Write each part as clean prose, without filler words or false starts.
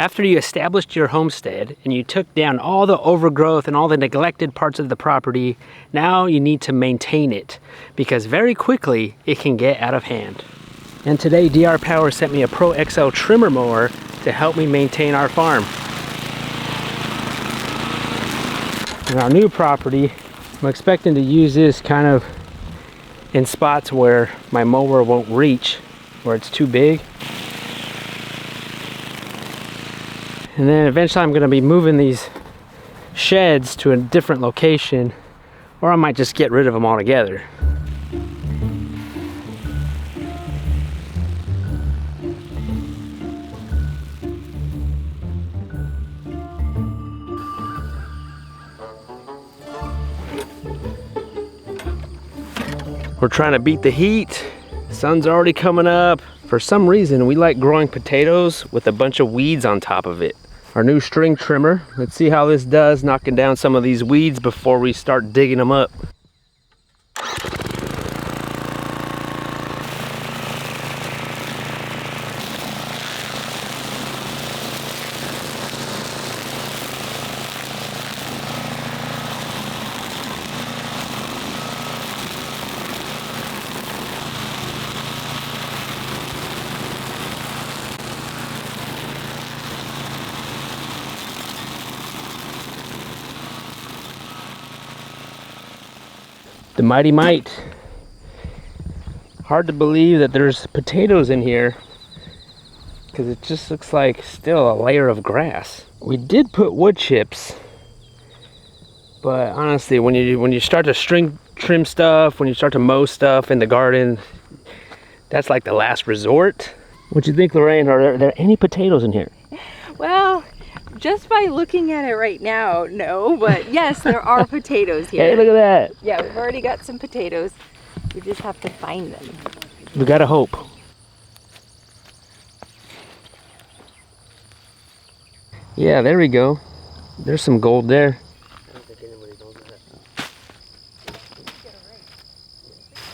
After you established your homestead and you took down all the overgrowth and all the neglected parts of the property, now you need to maintain it because very quickly it can get out of hand. And today DR Power sent me a Pro XL trimmer mower to help me maintain our farm. In our new property, I'm expecting to use this kind of in spots where my mower won't reach, where it's too big. And then eventually I'm going to be moving these sheds to a different location, or I might just get rid of them altogether. We're trying to beat the heat. Sun's already coming up. For some reason, we like growing potatoes with a bunch of weeds on top of it. Our new string trimmer. Let's see how this does, knocking down some of these weeds before we start digging them up. The Mighty Mite. Hard to believe that there's potatoes in here because it just looks like still a layer of grass. We did put wood chips, but honestly, when you start to trim stuff, when you start to mow stuff in the garden, that's like the last resort. What do you think, Lorraine? Are there any potatoes in here? Well, just by looking at it right now, no, but yes, there are potatoes here. Hey, look at that. Yeah, we've already got some potatoes. We just have to find them. We gotta hope. Yeah, there we go. There's some gold there.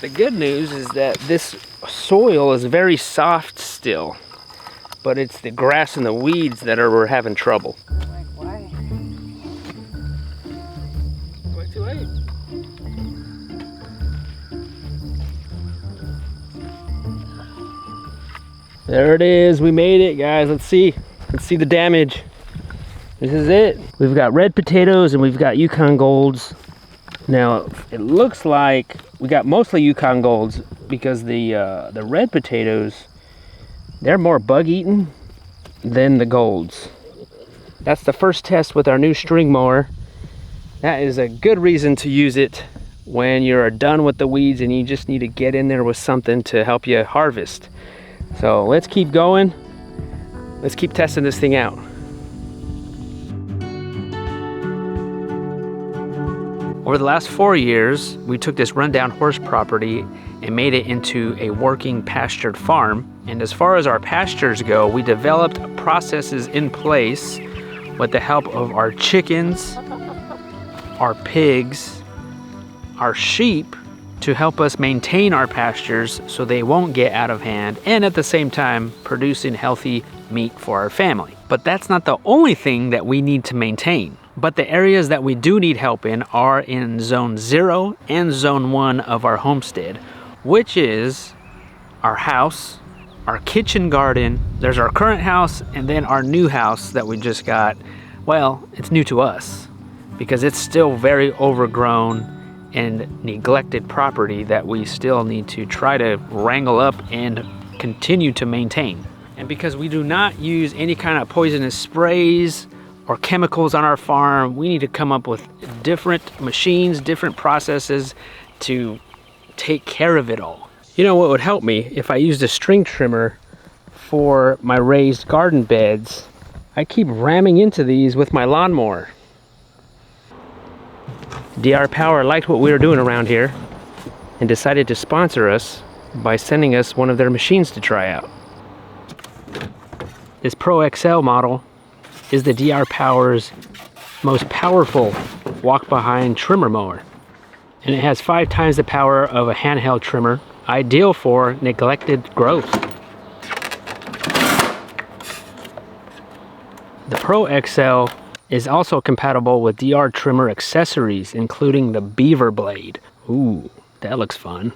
The good news is that this soil is very soft still, but it's the grass and the weeds that we're having trouble. Like, why? Quite too late. There it is. We made it, guys. Let's see. Let's see the damage. This is it. We've got red potatoes and we've got Yukon Golds. Now, it looks like we got mostly Yukon Golds because the red potatoes, they're more bug-eaten than the golds. That's the first test with our new string mower. That is a good reason to use it when you're done with the weeds and you just need to get in there with something to help you harvest. So let's keep going. Let's keep testing this thing out. Over the last 4 years, we took this rundown horse property and made it into a working pastured farm. And as far as our pastures go, we developed processes in place with the help of our chickens, our pigs, our sheep, to help us maintain our pastures so they won't get out of hand, and at the same time producing healthy meat for our family. But that's not the only thing that we need to maintain. But the areas that we do need help in are in Zone 0 and Zone 1 of our homestead, which is our house, our kitchen garden, there's our current house, and then our new house that we just got. Well, it's new to us because it's still very overgrown and neglected property that we still need to try to wrangle up and continue to maintain. And because we do not use any kind of poisonous sprays or chemicals on our farm, we need to come up with different machines, different processes to take care of it all. You know what would help me if I used a string trimmer for my raised garden beds? I keep ramming into these with my lawnmower. DR Power liked what we were doing around here and decided to sponsor us by sending us one of their machines to try out. This Pro XL model is the DR Power's most powerful walk-behind trimmer mower. And it has 5 times the power of a handheld trimmer, ideal for neglected growth. The Pro XL is also compatible with DR trimmer accessories, including the beaver blade. Ooh, that looks fun.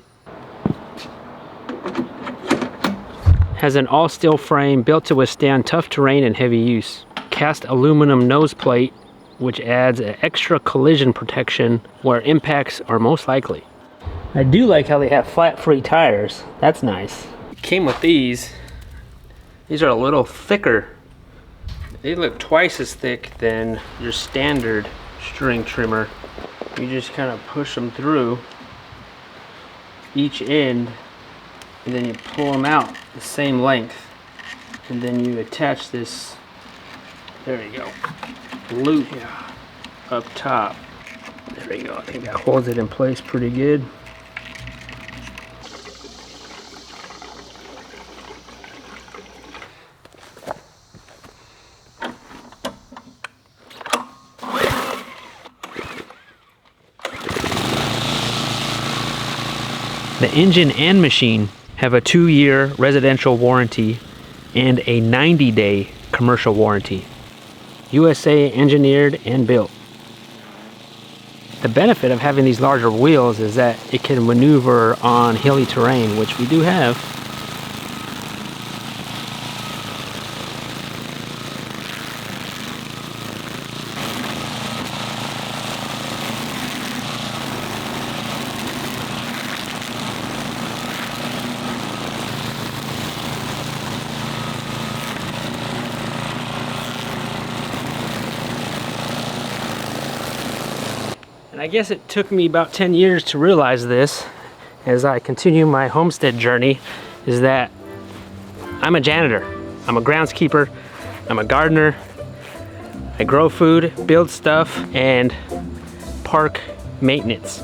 Has an all steel frame built to withstand tough terrain and heavy use. Cast aluminum nose plate, which adds an extra collision protection where impacts are most likely. I do like how they have flat free tires. That's nice. Came with these. These are a little thicker. They look twice as thick than your standard string trimmer. You just kind of push them through each end, and then you pull them out the same length, and then you attach this, there you go, loop up top. There you go. I think that holds it in place pretty good. The engine and machine have a 2-year residential warranty and a 90-day commercial warranty. USA engineered and built. The benefit of having these larger wheels is that it can maneuver on hilly terrain, which we do have. And I guess it took me about 10 years to realize this as I continue my homestead journey, is that I'm a janitor. I'm a groundskeeper. I'm a gardener. I grow food, build stuff, and park maintenance.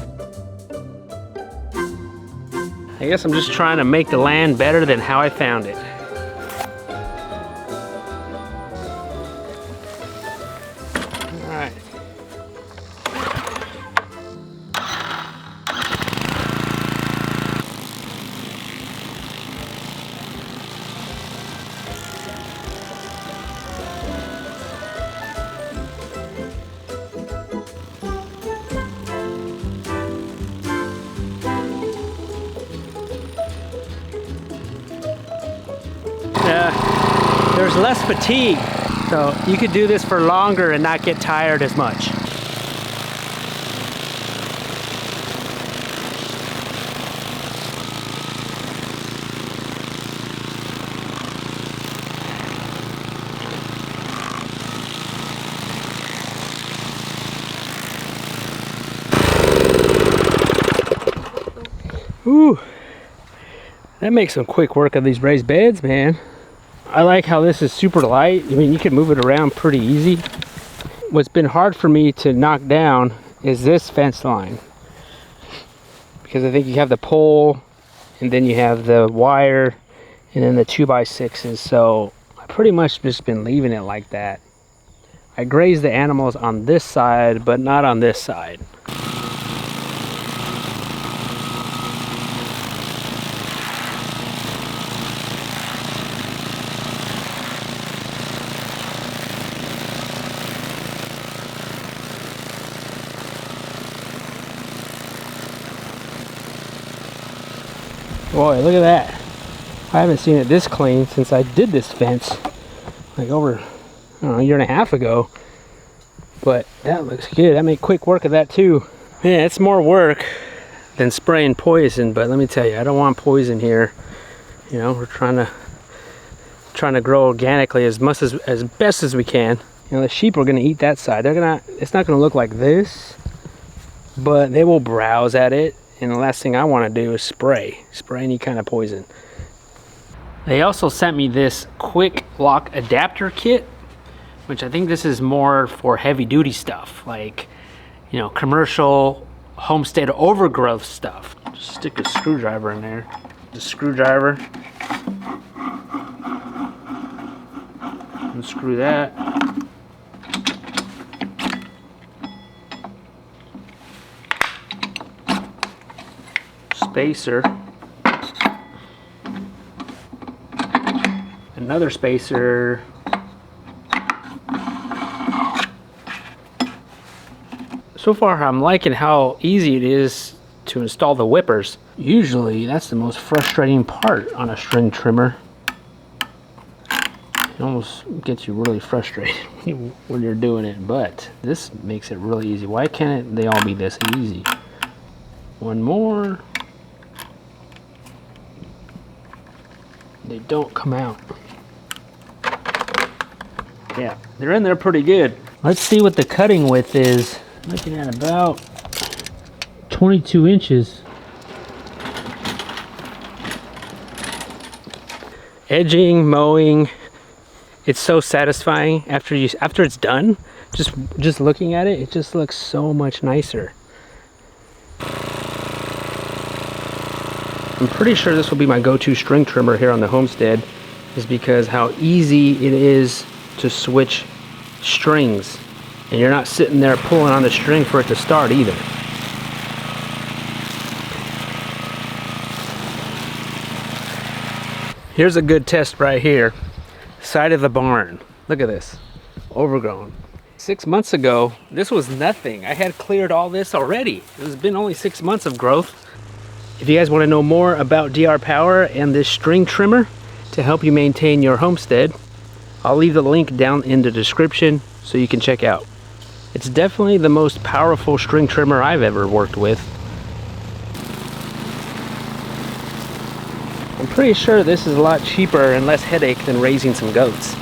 I guess I'm just trying to make the land better than how I found it. All right. There's less fatigue, so you could do this for longer and not get tired as much. Ooh, that makes some quick work of these raised beds, man. I like how this is super light. I mean, you can move it around pretty easy. What's been hard for me to knock down is this fence line, because I think you have the pole and then you have the wire and then the 2x6s. So I pretty much just been leaving it like that. I graze the animals on this side, but not on this side. Boy, look at that. I haven't seen it this clean since I did this fence, like over, I don't know, a year and a half ago. But that looks good. I made quick work of that too. Yeah, it's more work than spraying poison, but let me tell you, I don't want poison here. You know, we're trying to grow organically as best as we can. You know, the sheep are gonna eat that side. It's not gonna look like this, but they will browse at it. And the last thing I want to do is spray any kind of poison. They also sent me this quick lock adapter kit, which I think this is more for heavy duty stuff, like, you know, commercial homestead overgrowth stuff. Just stick a screwdriver in there. The screwdriver. Unscrew that. Spacer, another spacer, So far, I'm liking how easy it is to install the whippers. Usually, that's the most frustrating part on a string trimmer. It almost gets you really frustrated when you're doing it, but this makes it really easy. Why can't they all be this easy? One more. They don't come out. Yeah, they're in there pretty good. Let's see what the cutting width is. Looking at about 22 inches. Edging, mowing, it's so satisfying after it's done. Just looking at it, it just looks so much nicer. I'm pretty sure this will be my go-to string trimmer here on the homestead, is because how easy it is to switch strings, and you're not sitting there pulling on the string for it to start either. Here's a good test right here. Side of the barn. Look at this. Overgrown. 6 months ago, this was nothing. I had cleared all this already. It has been only 6 months of growth. If you guys want to know more about DR Power and this string trimmer to help you maintain your homestead, I'll leave the link down in the description so you can check out. It's definitely the most powerful string trimmer I've ever worked with. I'm pretty sure this is a lot cheaper and less headache than raising some goats.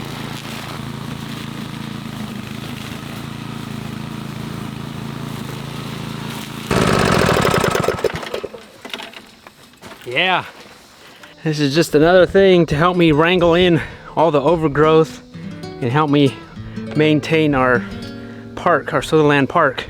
Yeah, this is just another thing to help me wrangle in all the overgrowth and help me maintain our park, our Sutherland Park.